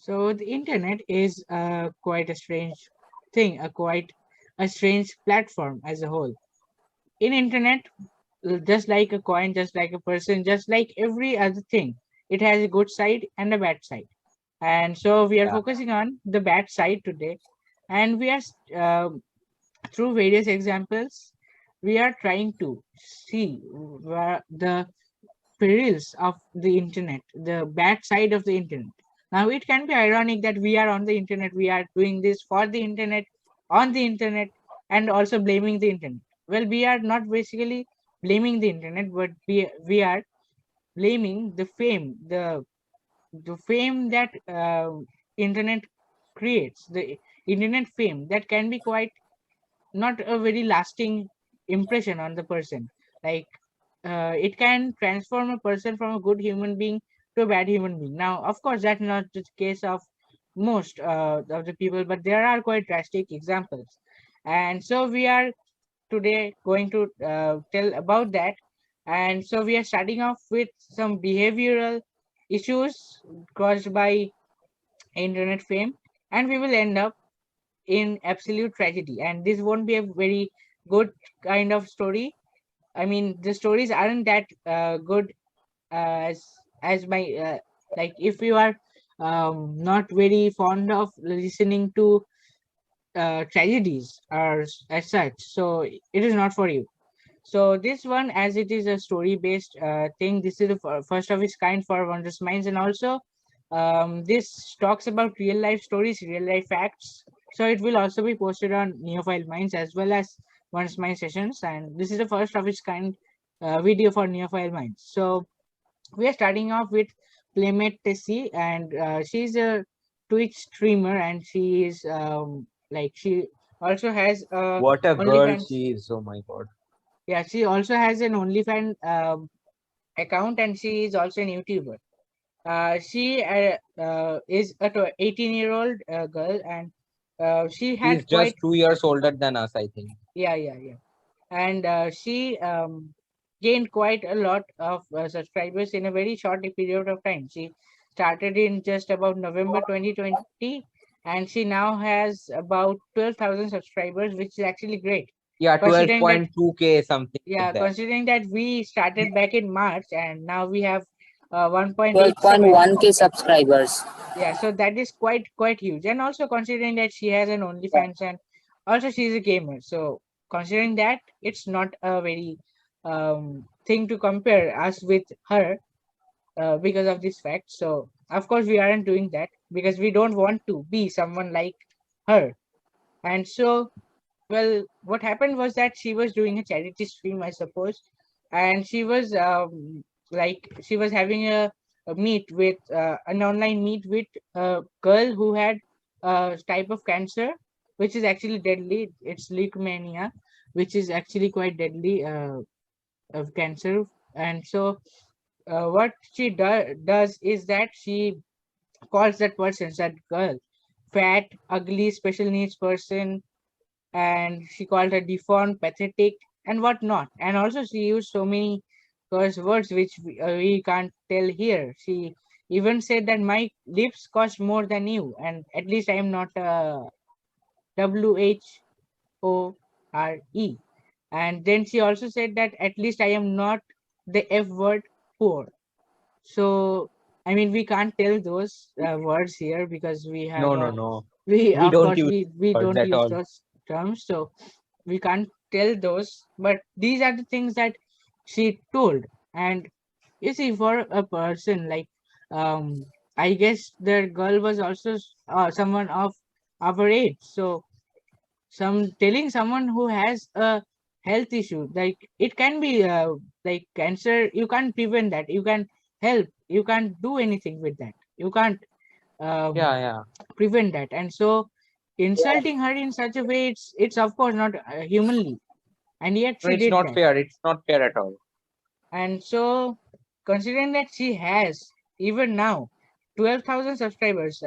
So the internet is quite a strange thing, quite a strange platform as a whole. In internet, just like a coin, just like a person, just like every other thing, it has a good side and a bad side. And so we are Yeah. focusing on the bad side today, and we are through various examples, we are trying to see where the perils of the internet, the bad side of the internet. Now, it can be ironic that we are on the internet, we are doing this for the internet, on the internet, and also blaming the internet. Well, we are not basically blaming the internet, but we are blaming the fame that internet creates, the internet fame that can be quite not a very lasting impression on the person. Like it can transform a person from a good human being to a bad human being. Now, of course, that's not the case of most of the people, but there are quite drastic examples. And so we are today going to tell about that. And so we are starting off with some behavioral issues caused by internet fame, and we will end up in absolute tragedy. And this won't be a very good kind of story. I mean, the stories aren't that good as my like if you are not very fond of listening to tragedies or as such, so it is not for you. So this one, as it is a story-based thing, this is the first of its kind for Wondrous Minds, and also this talks about real life stories, real life facts. So it will also be posted on Neophile Minds as well as Wondrous Mind sessions, and this is the first of its kind video for Neophile Minds. So we are starting off with Playmate Tessi, and she's a Twitch streamer, and she is like she also has a What a girl OnlyFans. she is. Oh my God. Yeah, she also has an OnlyFans account, and she is also an YouTuber. She is a 18-year-old girl, and she She's had quite just 2 years older than us, I think. yeah, and she gained quite a lot of subscribers in a very short period of time. She started in just about November 2020, and she now has about 12,000 subscribers, which is actually great, Yeah, considering that 12.2K, something like yeah, that. considering that we started back in March and now we have 1.87. 12.1K subscribers. Yeah, so that is quite huge. And also considering that she has an OnlyFans and also she's a gamer. So considering that, it's not a very thing to compare us with her because of this fact. So of course we aren't doing that because we don't want to be someone like her. And so well, what happened was that she was doing a charity stream, I suppose, and she was like she was having a meet with an online meet with a girl who had a type of cancer, which is actually deadly. It's leukemia, which is actually quite deadly of cancer. And so, what she does is that she calls that person, that girl, fat, ugly, special needs person, and she called her deformed, pathetic, and whatnot. And also, she used so many curse words which we can't tell here. She even said that my lips cost more than you, and at least I am not WHORE. And then she also said that at least I am not the F word poor. So, I mean, we can't tell those words here because we have No, no, no. we We of don't course use we words don't at use all. those terms, so we can't tell those. But these are the things that she told. And you see, for a person like I guess the girl was also someone of our age. So some telling someone who has a health issue, like it can be like cancer, you can't prevent that, you can help, you can't do anything with that, you can't um, Yeah, yeah. prevent that. And so insulting her in such a way, it's of course not humanly, and yet No, she it's did not that. fair. It's not fair at all. And so considering that she has even now 12,000 subscribers,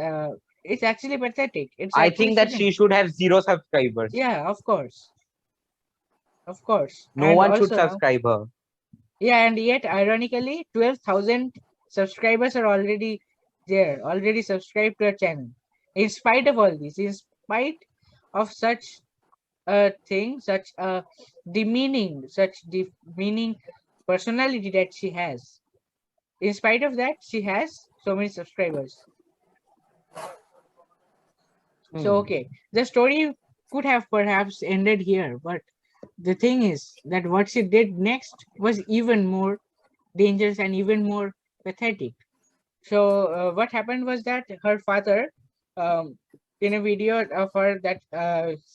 it's actually pathetic, it's I actually think that shouldn't. she should have zero subscribers. Yeah, of course. No And one should also now, subscribe her. yeah, and yet ironically 12,000 subscribers are already there already subscribed to our channel. In spite of all this, in spite of such a thing, such demeaning personality that she has. In spite of that, she has so many subscribers. So okay, the story could have perhaps ended here, but the thing is that what she did next was even more dangerous and even more pathetic. So what happened was that her father, um, in a video of her, that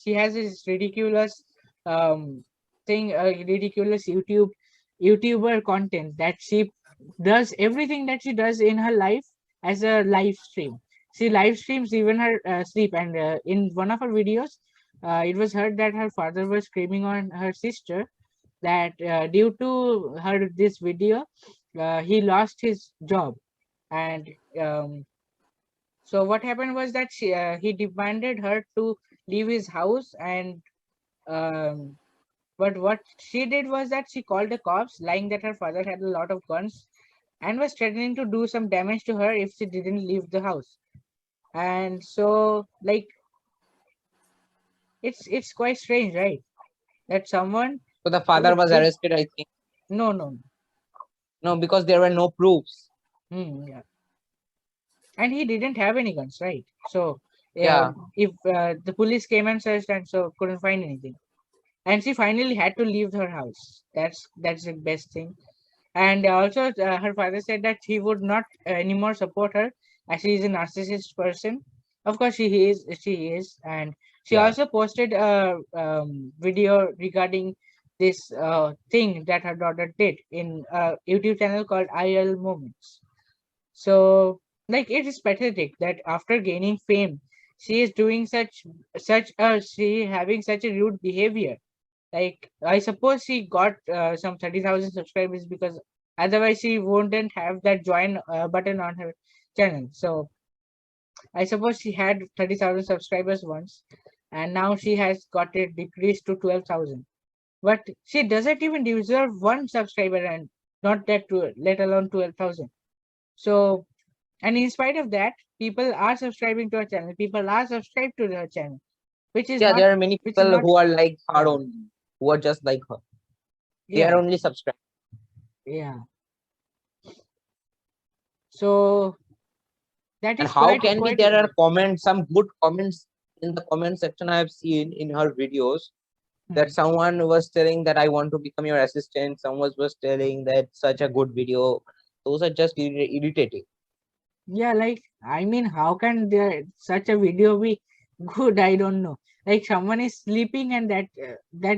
she has this ridiculous um, thing, ridiculous YouTuber content that she does everything that she does in her life as a live stream. She live streams even her sleep, and in one of her videos, it was heard that her father was screaming on her sister that due to her this video, he lost his job. And so what happened was that he demanded her to leave his house. And um, but what she did was that she called the cops, lying that her father had a lot of guns and was threatening to do some damage to her if she didn't leave the house. And so, like, it's quite strange, right? That someone So the father would was just arrested, I think. no. No, because there were no proofs. Yeah. And he didn't have any guns, right? So Yeah. if the police came and searched and so couldn't find anything, and she finally had to leave her house. That's the best thing. And also her father said that he would not anymore support her as she is a narcissist person. Of course she is. And she Yeah. also posted a video regarding this thing that her daughter did in a YouTube channel called IL Moments. So, like, it is pathetic that after gaining fame, she is doing she having such a rude behavior. Like, I suppose she got some 30,000 subscribers, because otherwise she wouldn't have that join button on her channel. So I suppose she had 30,000 subscribers once, and now she has got it decreased to 12,000. But she doesn't even deserve one subscriber, and not that to let alone 12,000. So, and in spite of that, people are subscribing to her channel. People are subscribed to her channel, which is Yeah, not, there are many which is people not, who are like her yeah, only, who are just like her. They are yeah, only subscribed. yeah. So that And is how quite, can be quite, there are comments, some good comments in the comment section I have seen in her videos, that hmm. someone was telling that I want to become your assistant. Someone was telling that such a good video. Those are just irritating. Yeah, like, I mean, how can there such a video be good? I don't know. Like, someone is sleeping and that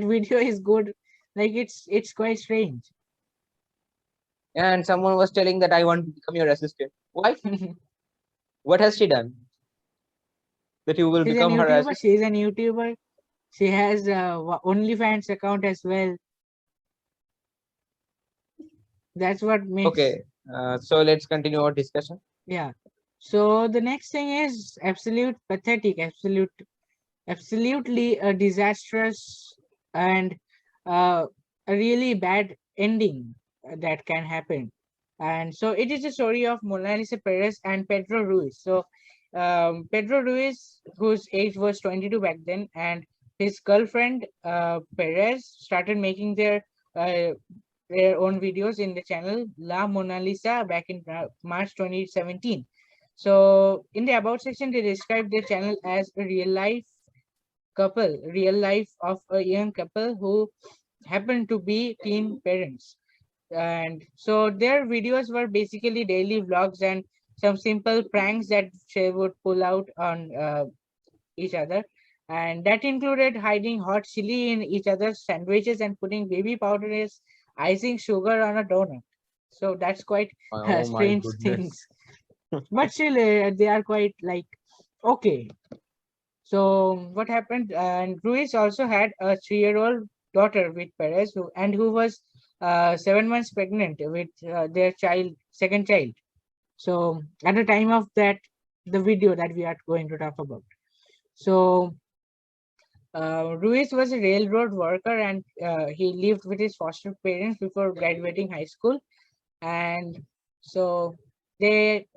video is good. Like, it's quite strange. And someone was telling that I want to become your assistant. Why? What has she done that you will She's an become her YouTuber. assistant? She's an YouTuber. She has a OnlyFans account as well. That's what makes. Okay, so let's continue our discussion. Yeah. So the next thing is absolute pathetic, absolutely a disastrous and a really bad ending that can happen. And so it is the story of Monalisa Perez and Pedro Ruiz. So Pedro Ruiz, whose age was 22 back then, and his girlfriend Perez started making their own videos in the channel La Monalisa back in March 2017. So in the about section, they described their channel as a real life of a young couple who happen to be teen parents. And so their videos were basically daily vlogs and some simple pranks that they would pull out on each other. And that included hiding hot chili in each other's sandwiches and putting baby powder as icing sugar on a donut. So that's quite Oh my strange goodness. things. But still, they are quite like okay. So what happened? And Ruiz also had a 3-year-old daughter with Perez, who was 7 months pregnant with their second child. So at the time of the video that we are going to talk about. So Ruiz was a railroad worker, and he lived with his foster parents before graduating high school. And so they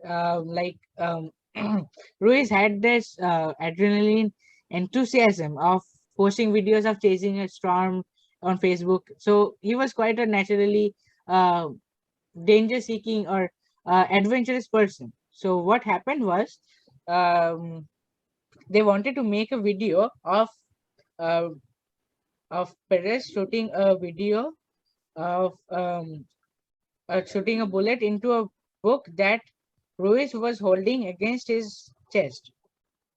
Ruiz had this adrenaline enthusiasm of posting videos of chasing a storm on Facebook. So he was quite a naturally uh, danger seeking or adventurous person. So what happened was, um, they wanted to make a video uh, of Perez shooting a video of shooting a bullet into a book that Ruiz was holding against his chest.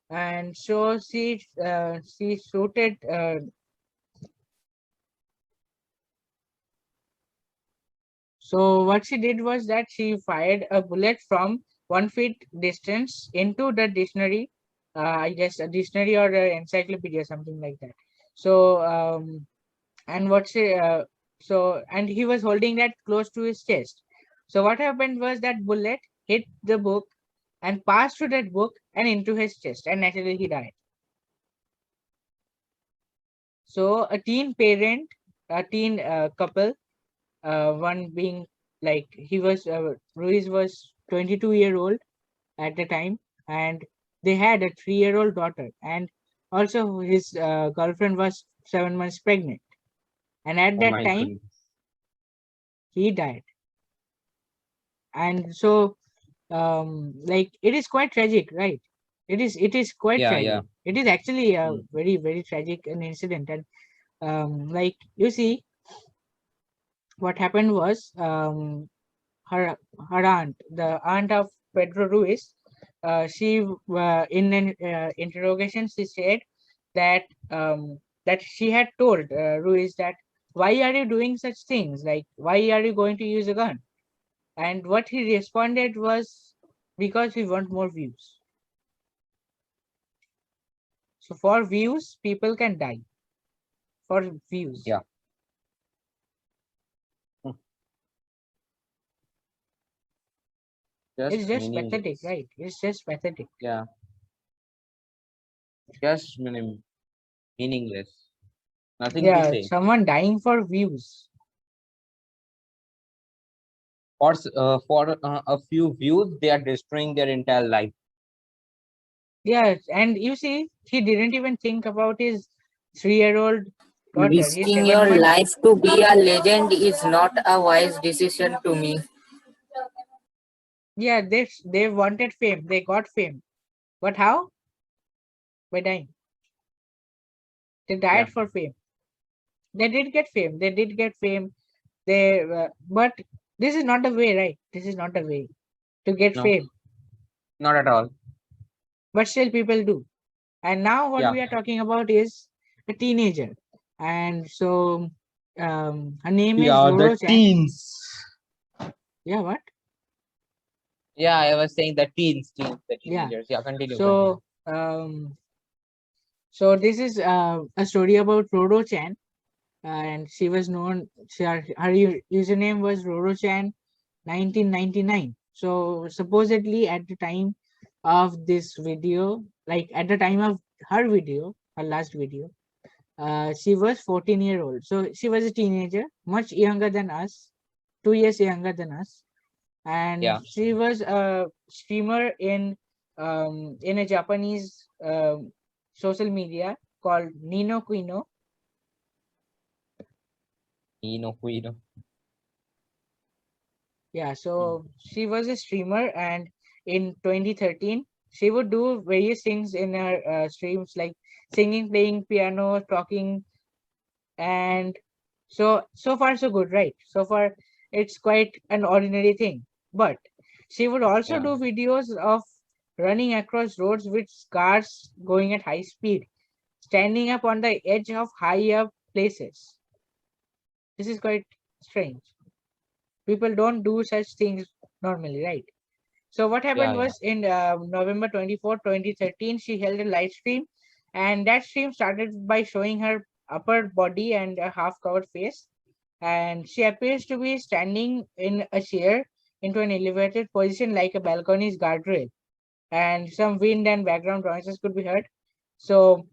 And so she shooted. So what she did was that she fired a bullet from 1 feet distance into the dictionary. I guess a dictionary or an encyclopedia, something like that. So and what she so and he was holding that close to his chest. So what happened was that bullet hit the book and passed through that book and into his chest, and naturally he died. So a teen couple, one being like he was Ruiz was 22-year-old at the time, and they had a 3-year-old daughter, and also his girlfriend was 7 months pregnant, and at Oh that my time goodness. he died. And so like it is quite tragic, right? It is quite Yeah, yeah. tragic. It is actually a Mm. very very tragic an incident. And like you see, what happened was, her her aunt, the aunt of Pedro Ruiz, she in an interrogation she said that that she had told Ruiz that why are you doing such things, like why are you going to use a gun? And what he responded was, because we want more views. So for views, people can die for views. Yeah. Mm. It's Just just pathetic, meaningless. right? It's just pathetic. Yeah. Just meaningless. Nothing to Yeah, say. someone dying for views. For a few views, they are destroying their entire life. Yes, and you see, he didn't even think about his 3-year-old daughter, his Risking seven your months. life to be a legend is not a wise decision to me. Yeah, they wanted fame. They got fame. But how? By dying. They Yeah. died for fame. They did get fame. They did get fame. But this is not the way, right? This is not the way to get No, fame. not at all. But still, people do. And now, what Yeah. we are talking about is a teenager. And so, her name is Yeah, the Rorochan. teens. Yeah, what? Yeah, I was saying the Yeah. teenagers. Yeah, continue, continue. So, um, so this is a story about Rorochan, and she was known. Her username was Rorochan 1999. So supposedly at the time of this video, like at the time of her video, her last video, she was 14-year-old. So she was a teenager, much younger than us, 2 years younger than us, and Yeah. she was a streamer in a Japanese social media called Nino Quino. You know. Yeah, Mm. so she was a streamer, and in 2013, she would do various things in her streams, like singing, playing piano, talking, and so far so good, right? So far, it's quite an ordinary thing. But she would also Yeah. do videos of running across roads with cars going at high speed, standing up on the edge of high up places. This is quite strange. People don't do such things normally, right? So what Yeah, happened yeah. was, in November 24, 2013, she held a live stream, and that stream started by showing her upper body and a half covered face. And she appears to be standing in a chair into an elevated position like a balcony's guardrail, and some wind and background noises could be heard. So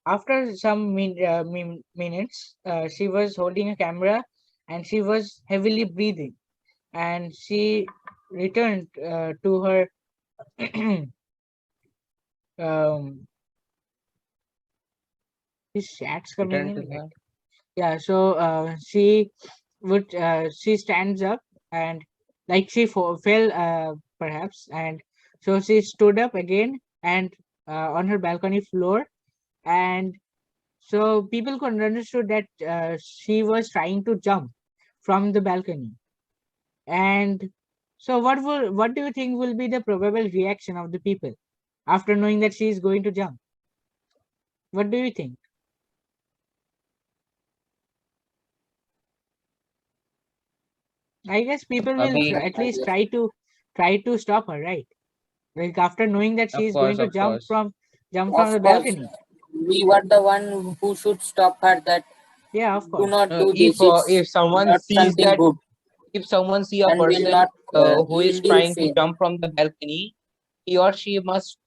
after some minutes, she was holding a camera and she was heavily breathing, and returned to her um his chat's coming Return to in. Like, the. yeah, so she stands up and like she fell perhaps, and so she stood up again and on her balcony floor, and so people could understood that she was trying to jump from the balcony. And so what do you think will be the probable reaction of the people after knowing that she is going to jump? What do you think? I guess people will Abhi, at least try to stop her, right? Like after knowing that she of is going course, to of course. jump Of from the course, balcony. we were the one who should stop her. That Yeah, of do course. not do this. It's If someone not sees something that, good if someone see a and will person not who is yield you trying to fame. jump from the balcony, he or she must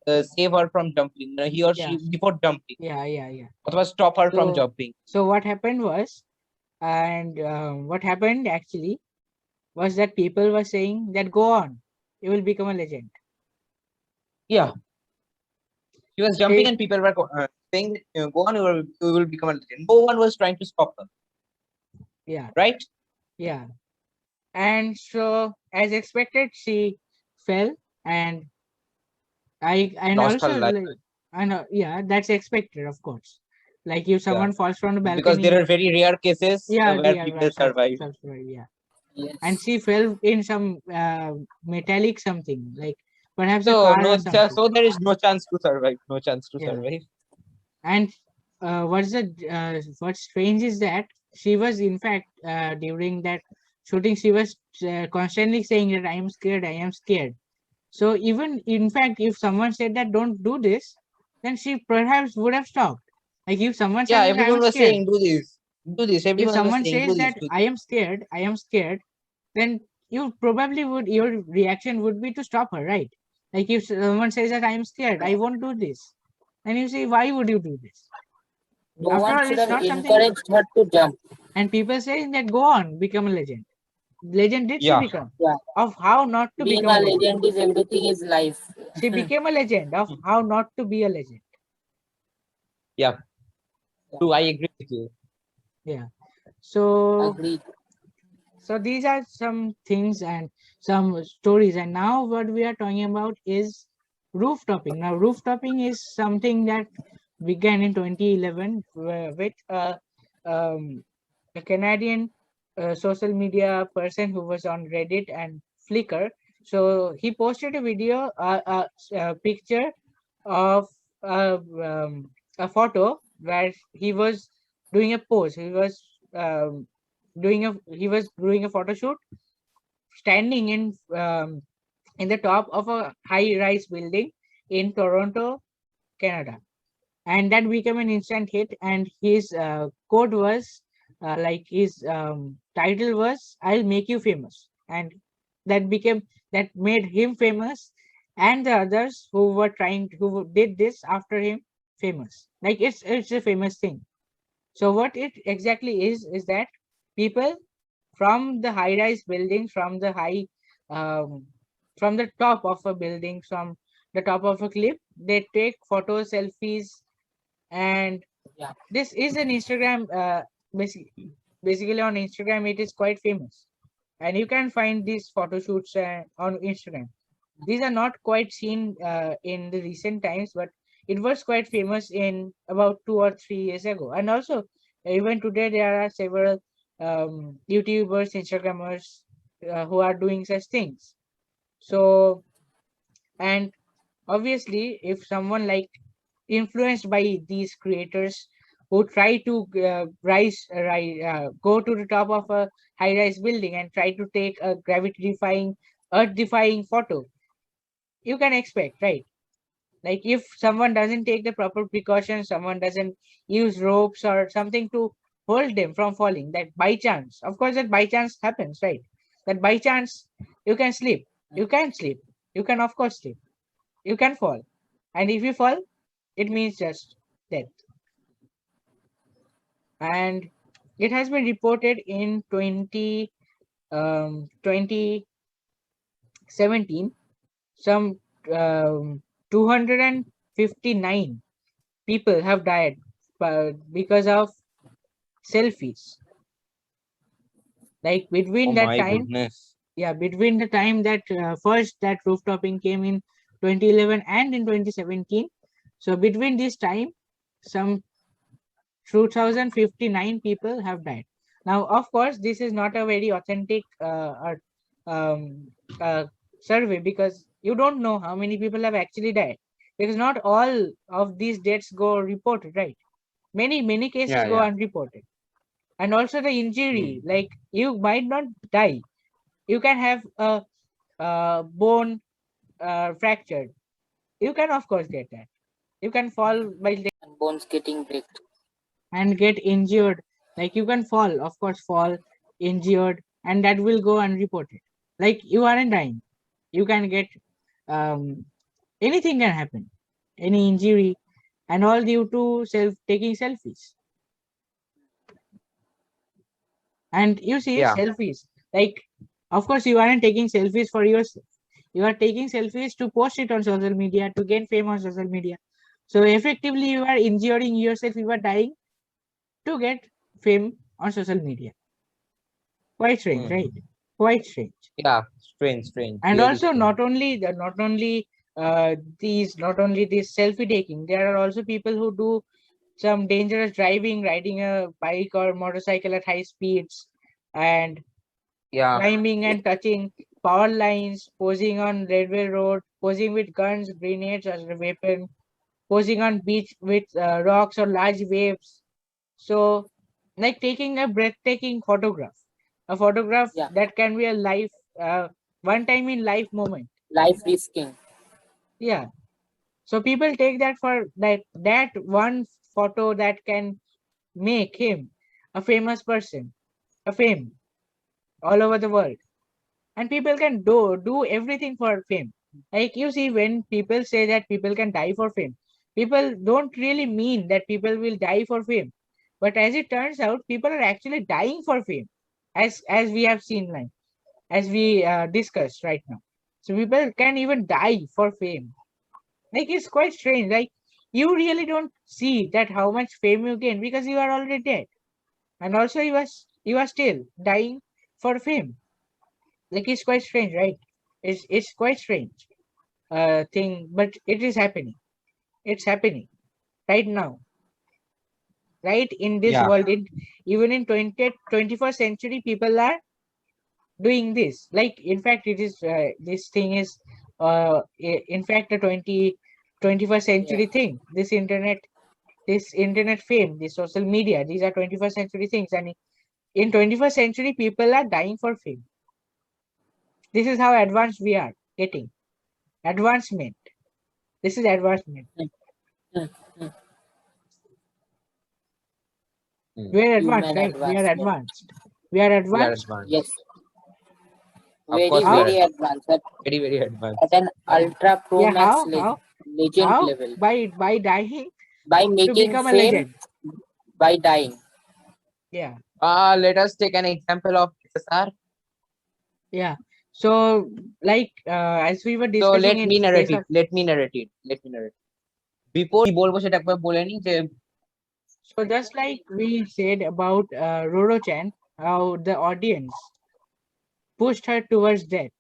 save her from jumping. He or Yeah, she before jumping, yeah. or stop her from So jumping. so what happened was, and what happened actually was that people were saying that go on, you will become a legend. Yeah, she was jumping, They, and people were saying, that, "Go on, you will become a legend." No one was trying to stop her, yeah, right? yeah. And so as expected, she fell, and and Lost her also life like, I know, yeah, that's expected, of course. Like if yeah, someone falls from the because there balcony, are very rare cases yeah, where yeah, people survive. yeah. And Yes. she fell in some metallic something, like perhaps a So car no, or something. so there is no chance to survive. No chance to Yeah. survive. And what's strange is that she was in fact during that shooting she was constantly saying that I am scared, I am scared. So even in fact, if someone said that don't do this, then she perhaps would have stopped. Like if someone Yeah, says that I everyone am was scared, saying, "Do this, do this." if Everyone was someone saying, "Do says this, that do I this." am scared, I am scared, then you probably would your reaction would be to stop her, right? Like if someone says that I am scared, I won't do this, and you say why would you do this? No After one all, should it's have not something. encouraged her to jump. And people saying that go on, become a legend. Legend did she Yeah, become? Yeah. Of how not to Being become a a legend. legend is everything is life. She became a legend of how not to be a legend. yeah. True, I agree with you. Yeah. So Agreed. so these are some things and some stories. And now what we are talking about is rooftopping. Now rooftopping is something that began in 2011 with um, a Canadian social media person who was on Reddit and Flickr. So he posted a video, a picture of a photo where he was doing a pose. Um, he was doing a photo shoot, standing in the top of a high-rise building in Toronto, Canada, and that became an instant hit. And his quote was like his title was "I'll make you famous," and that made him famous, and the others who did this after him famous. Like it's a famous thing. So what it exactly is that people from the high-rise buildings, um, from the top of a building, from the top of a cliff, they take photos, selfies, and Yeah. this is an Instagram. Basically, on Instagram, it is quite famous, and you can find these photo shoots on Instagram. These are not quite seen in the recent times, but it was quite famous in about 2 or 3 years ago. And also, even today, there are several YouTubers, Instagrammers who are doing such things. So, and obviously, if someone like influenced by these creators who try to go to the top of a high-rise building and try to take a gravity-defying, earth-defying photo, you can expect, right? Like if someone doesn't take the proper precautions, someone doesn't use ropes or something to hold them from falling, that by chance, of course, that by chance happens, right? That by chance you can sleep, you can sleep, you can of course sleep, you can fall, and if you fall, it means just death. And it has been reported in 2020 17, some 259 people have died because of selfies. Like between Oh that my time, goodness. yeah, between the time that first that rooftopping came in 2011 and in 2017, so between this time, some 2059 people have died. Now, of course, this is not a very authentic um, uh, survey, because you don't know how many people have actually died, because not all of these deaths go reported, right? Many cases Yeah, go yeah. unreported. And also the injury, Hmm. like you might not die, you can have a, bone fractured, you can of course get that, you can fall by and bones getting breaked. and get injured, like you can fall, of course, fall injured, and that will go unreported. Like you aren't dying, you can get um anything can happen, any injury, and all due to self taking selfies. And you see Yeah. selfies, like of course you aren't taking selfies for yourself, you are taking selfies to post it on social media to gain fame on social media. So effectively you are injuring yourself, you are dying to get fame on social media. Quite strange, right? Hmm. Quite strange. Yeah. Strange. And Really also strange. not only this selfie taking, there are also people who do some dangerous driving, riding a bike or motorcycle at high speeds, and Yeah. climbing and touching power lines, posing on railway road, posing with guns, grenades as a weapon, posing on beach with rocks or large waves. So, like taking a breathtaking photograph, a photograph Yeah, that can be a life, one time in life moment. life risking. Yeah. So people take that for that one photo that can make him a famous person, a fame all over the world. And people can do everything for fame. Like you see, when people say that people can die for fame, people don't really mean that people will die for fame. But as it turns out, people are actually dying for fame, as we have seen, like as we discussed right now. So people can even die for fame. Like it's quite strange. Like you really don't see that how much fame you gain because you are already dead, and also you are still dying for fame. Like it's quite strange, right? It's quite strange thing, but it is happening. It's happening right now, right in this Yeah. world. Even in 21st century, people are doing this. Like in fact, it is this thing is in fact a 21st Yeah, century thing. This internet fame, this social media, these are 21st century things, and in 21st century, people are dying for fame. This is how advanced we are getting. Advancement. This is advancement. mm, mm, mm. Hmm. We are advanced, Human right? We are advancement. advanced. We are We are advanced. Yes, advanced. Of very course, we are How? very advanced. advanced Very at advanced. an ultra pro Yeah, max legend how? level By dying by to making become a fame legend. by dying. Yeah, Let us take an example of SSR. yeah. So, like, as we were So discussing in case of, let me narrate it. Before কি বলবো সেটা একবার বলে নিই যে so just like we said about Rorochan, how the audience pushed her towards death.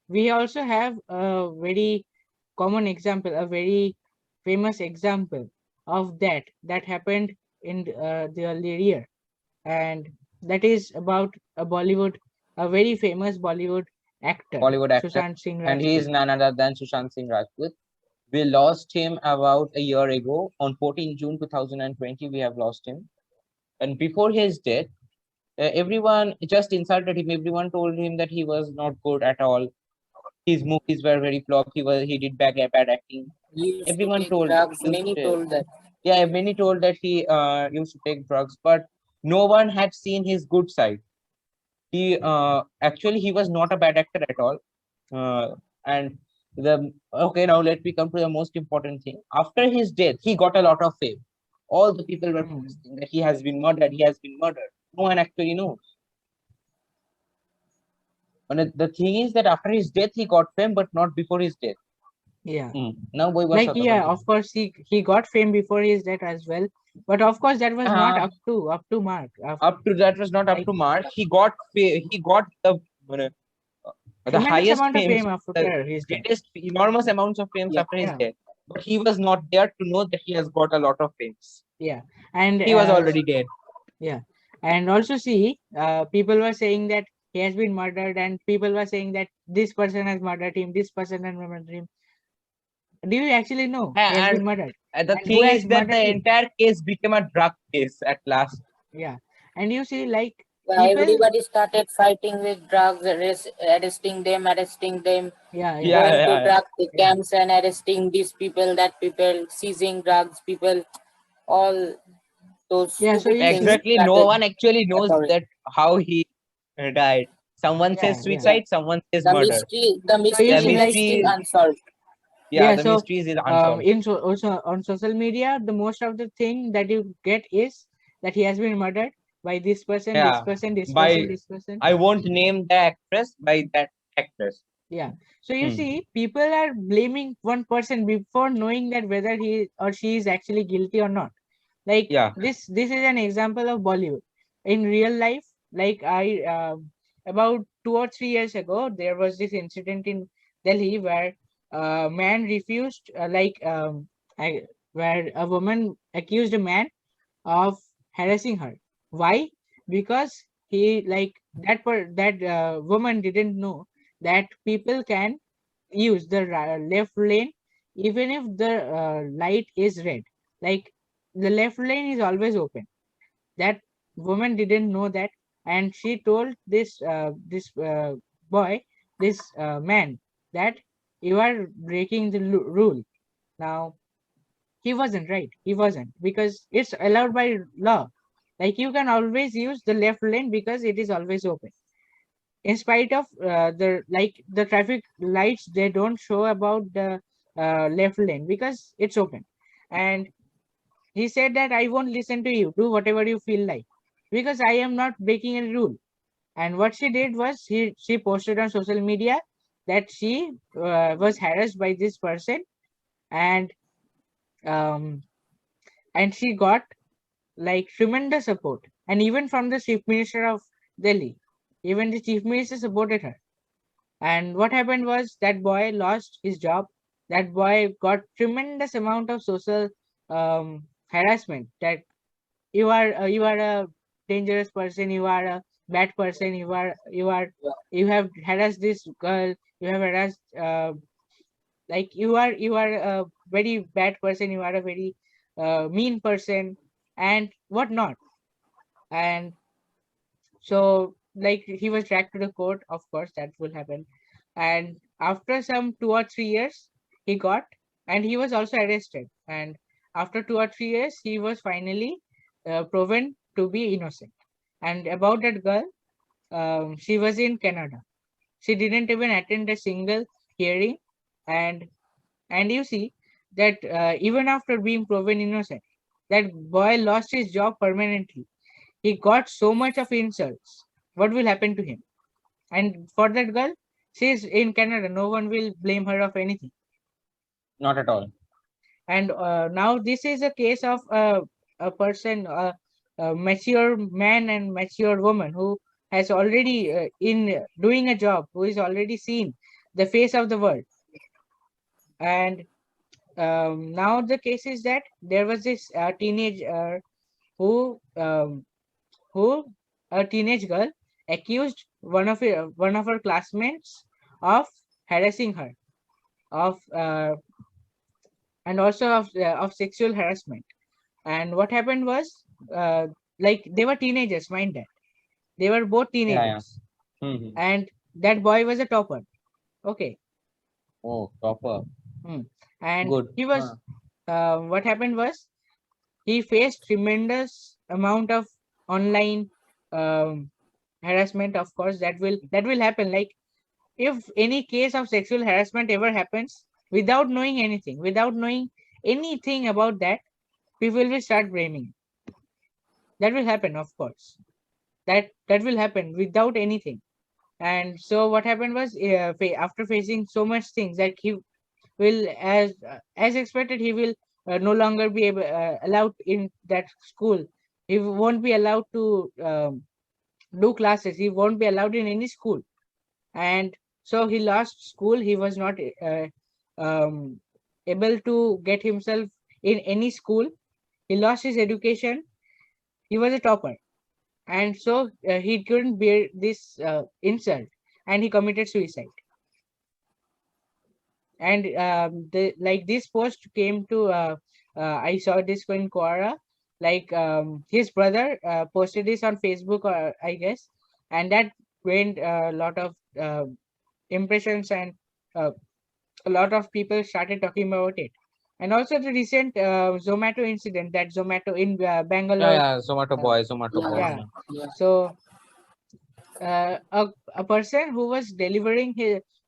We also have a very common example, a very famous example of that happened in the earlier year, and that is about a very famous Bollywood actor, Bollywood actor, Sushant Singh and he Rajput. is none other than Sushant Singh Rajput. We lost him about a year ago on 14 June 2020. We have lost him, and before his death, everyone just insulted him. Everyone told him that he was not good at all. His movies were very flop. He did bad acting. He used to Everyone take drugs. used Many to told that. yeah, many told that he used to take drugs, but no one had seen his good side. He actually he was not a bad actor at all. And the okay, now let me come to the most important thing. After his death, he got a lot of fame. All the people were Hmm. posting that he has been murdered. He has been murdered. No one actually knows. And the thing is that after his death, he got fame, but not before his death. Yeah. Now, boy, Like, yeah, of course, he got fame before his death as well. But of course, that was not up to mark. Up to that was not up Like, to mark. He got the tremendous highest amount of fame, fame the after his death. greatest, enormous amounts of fame Yeah. after his Yeah. death. But he was not there to know that he has got a lot of fames. Yeah. And He was already dead. yeah. And also see, people were saying that he has been murdered, and people were saying that this person has murdered him, this person has murdered him. Do you actually know he has And been murdered? the And who thing has is that murdered the him? entire case became a drug case at last. Yeah. And you see, like, Yeah, people, everybody started fighting with drugs, arresting them, yeah, yeah, Yeah, going to yeah, yeah. drug yeah. camps and arresting these people, that people, seizing drugs, people, all those Yeah. So stupid you things see, Exactly. No started one actually knows occurring. that how he died. Someone says yeah, yeah. Yeah, suicide, someone says the murder. mystery, the So you The mystery see, is like, still mystery, unsolved. yeah, yeah. the So mystery is unsolved. also on social media, the most of the thing that you get is that he has been murdered by this person, this Yeah. person, this person, By this person. I won't name the actress, by that actress. Yeah. So you Hmm. see, people are blaming one person before knowing that whether he or she is actually guilty or not. Like, Yeah. this is an example of Bollywood. In real life, like, about 2 or 3 years ago, there was this incident in Delhi where a man refused, where a woman accused a man of harassing her. Why? Because he, like, that woman didn't know that people can use the left lane even if the light is red. Like, the left lane is always open. That woman didn't know that, and she told this boy, this man, that you are breaking the rule. Now, he wasn't, right? He wasn't, because it's allowed by law. Like, you can always use the left lane because it is always open, in spite of the traffic lights. They don't show about the left lane because it's open. And he said that I won't listen to you, do whatever you feel like, because I am not breaking any rule. And what she did was, she posted on social media that she was harassed by this person. And um and she got, like, tremendous support, and even from the chief minister of Delhi. Even the chief minister supported her. And what happened was, that boy lost his job. That boy got tremendous amount of social harassment, that you are a dangerous person, you are a bad person, you have harassed this girl, you have harassed, like, you are a very bad person, you are a very mean person, and whatnot. And so, like, he was dragged to the court. Of course, that will happen. And after some 2 or 3 years, he got, and he was also arrested. And after 2 or 3 years, he was finally proven to be innocent. And about that girl, she was in Canada. She didn't even attend a single hearing. And and you see that even after being proven innocent, that boy lost his job permanently. He got so much of insults. What will happen to him? And for that girl, she's in Canada. No one will blame her of anything. Not at all. And now this is a case of a person, a mature man and mature woman who has already in doing a job, who is already seen the face of the world. And now the case is that there was this teenage who um, who a teenage girl accused one of her classmates of harassing her, of and also of sexual harassment. And what happened was, like, they were teenagers, mind that, they were both Yeah, yeah. teenagers. Hmm. And that boy was a topper. Okay. Oh, proper. Hmm. And Good. he was, what happened was, he faced tremendous amount of online um, harassment. Of course, that will happen. Like, if any case of sexual harassment ever happens, without knowing anything, without knowing anything about that, people will start blaming. That will happen, of course. That will happen without anything. And so what happened was, after facing so much things, that he will, as expected, he will no longer be allowed in that school. He won't be allowed to do classes. He won't be allowed in any school. And so he lost school. He was not um, able to get himself in any school. He lost his education. He was a topper, and so he couldn't bear this insult, and he committed suicide. And like this post came to I saw this in Quora, like his brother posted this on Facebook, or I guess, and that gained a lot of impressions, and uh, a lot of people started talking about it. And also the recent Zomato incident, that Zomato in Yeah, Bangalore. yeah, Zomato uh, boy, Zomato boy. yeah. Yeah, Yeah. yeah. So a person who was delivering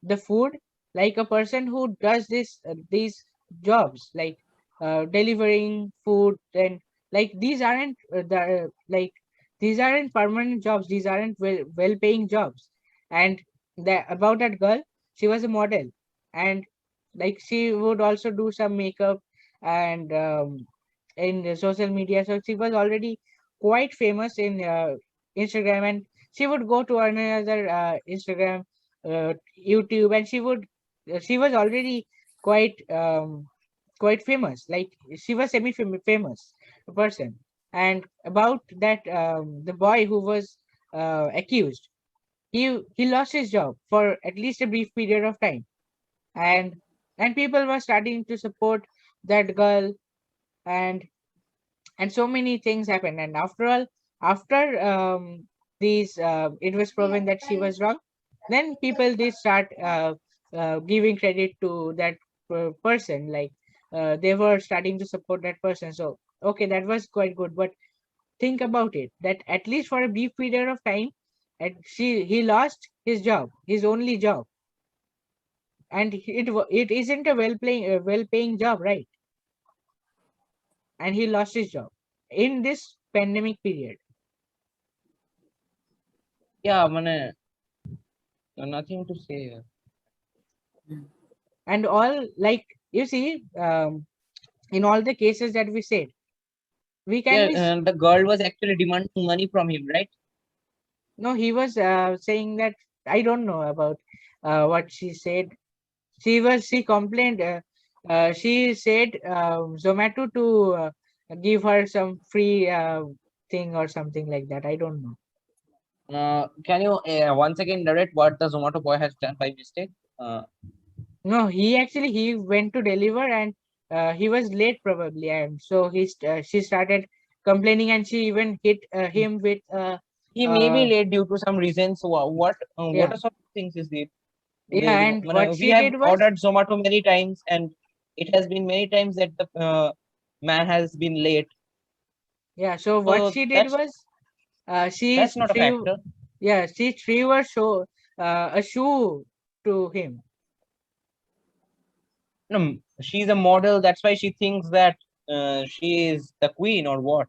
the food, like a person who does these jobs, like delivering food, and like these aren't these aren't permanent jobs, these aren't well paying jobs. And about that girl, she was a model, and like she would also do some makeup and in the social media, so she was already quite famous in Instagram. And she would go to another Instagram, YouTube, and she was already quite quite famous. Like she was semi famous person. And about that, the boy who was accused, he lost his job for at least a brief period of time. And people were starting to support that girl, and so many things happened. And after all, after these it was proven that she was wrong, then people did start giving credit to that person, like they were starting to support that person. So okay, that was quite good. But think about it, that at least for a brief period of time, he lost his job, his only job. And it isn't a well paying job, right? And he lost his job in this pandemic period. Yeah, man, nothing to say here. And all, like, you see, in all the cases that we said, we can Yeah, be and the girl was actually demanding money from him, right? no, he was saying that, I don't know about what she said. She complained, she said Zomato to give her some free thing or something like that, I don't know. Can you once again narrate what the Zomato boy has done by mistake? No, he went to deliver, and he was late probably, and so she started complaining, and she even hit him with He may be uh late due to some reasons. What yeah, are some things is it? yeah. And what We she have did was, ordered Zomato many times, and it has been many times that the man has been late. yeah, so what So she did was, she that's not a threw, factor. yeah, she threw a shoe to him. No, she's a model. That's why she thinks that she is the queen or what.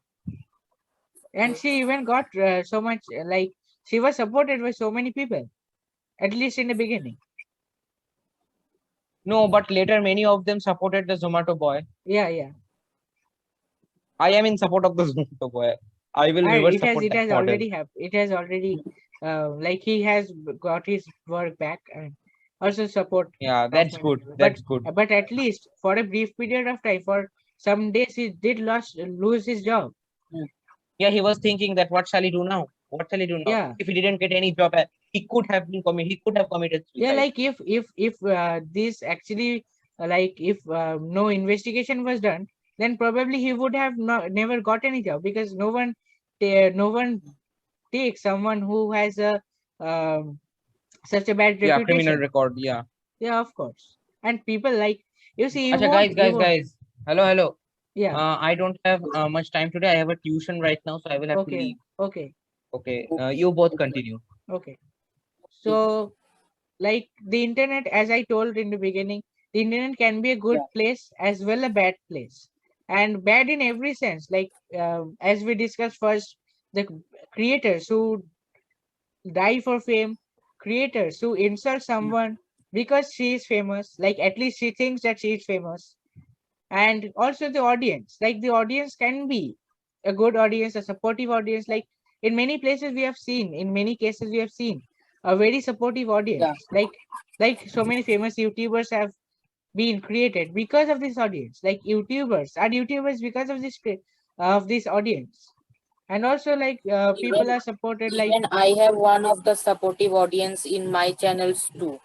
And she even got so much, like, she was supported by so many people, at least in the beginning. No, but later many of them supported the Zomato boy. Yeah, yeah. I am in support of the Zomato boy. I will And never support it that has model. already happened. It has already like he has got his work back, and also support Yeah, of that's many good. people. That's good. But at least for a brief period of time, for some days, he did lose his job. Yeah, he was thinking that what shall he do now? What shall he do now? Yeah, If he didn't get any job, he could have committed yeah. suicide. Like if this actually like if no investigation was done, then probably he would have never got any job, because no one takes someone who has a such a bad Yeah, criminal reputation. record. Yeah. Yeah, of course. And people, like, you see, Acha, you won't. guys. Hello, hello. Yeah. I don't have much time today. I have a tuition right now, so I will have to Okay. leave. Okay. Okay. You both continue. Okay. So, like, the internet, as I told in the beginning, the internet can be a good place as well a bad place, and bad in every sense. Like, as we discussed first, the creators who die for fame, creators who insult someone because she is famous, like at least she thinks that she is famous. And also the audience, like the audience can be a good audience, a supportive audience. Like in many places we have seen, in many cases we have seen a very supportive Yeah, audience. Like so many famous YouTubers have been created because of this audience. Like YouTubers are YouTubers because of this audience. And also like even people are supported like, even I have one of the supportive audience in my channels too.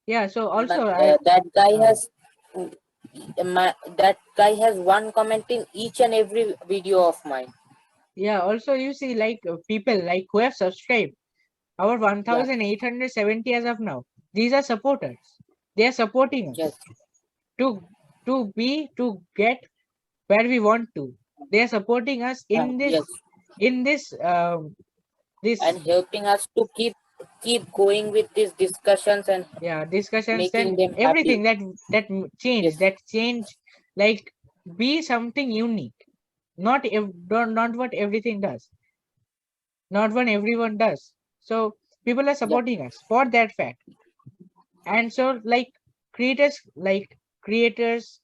yeah, so But also I that guy uh, has that guy has one comment in each and every video of mine. yeah, also you see like people like who have subscribed our Yeah, 1870 as of now. These are supporters. They are supporting yes, us to to get where we want to. They are supporting us yes, in this and helping us to keep going with these discussions and yeah discussions making and them happy. everything change Yes, like be something unique. Not what everything does. Not what everyone does. So people are yeah, supporting us for that fact. And so creators,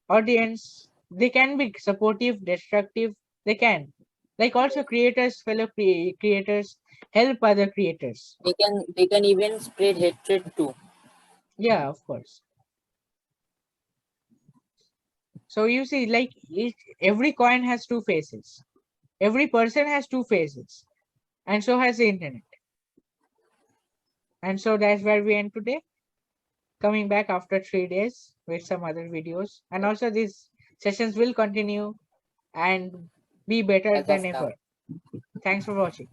audience, they can be supportive, destructive. They can, like also creators, creators help other creators. they can even spread hatred too. Yeah, of course. So you see like every coin has two faces. Every person has two faces, and so has the internet. And so that's where we end today, coming back after 3 days with some other videos. And also these sessions will continue and be better As of than now. ever. Thanks for watching.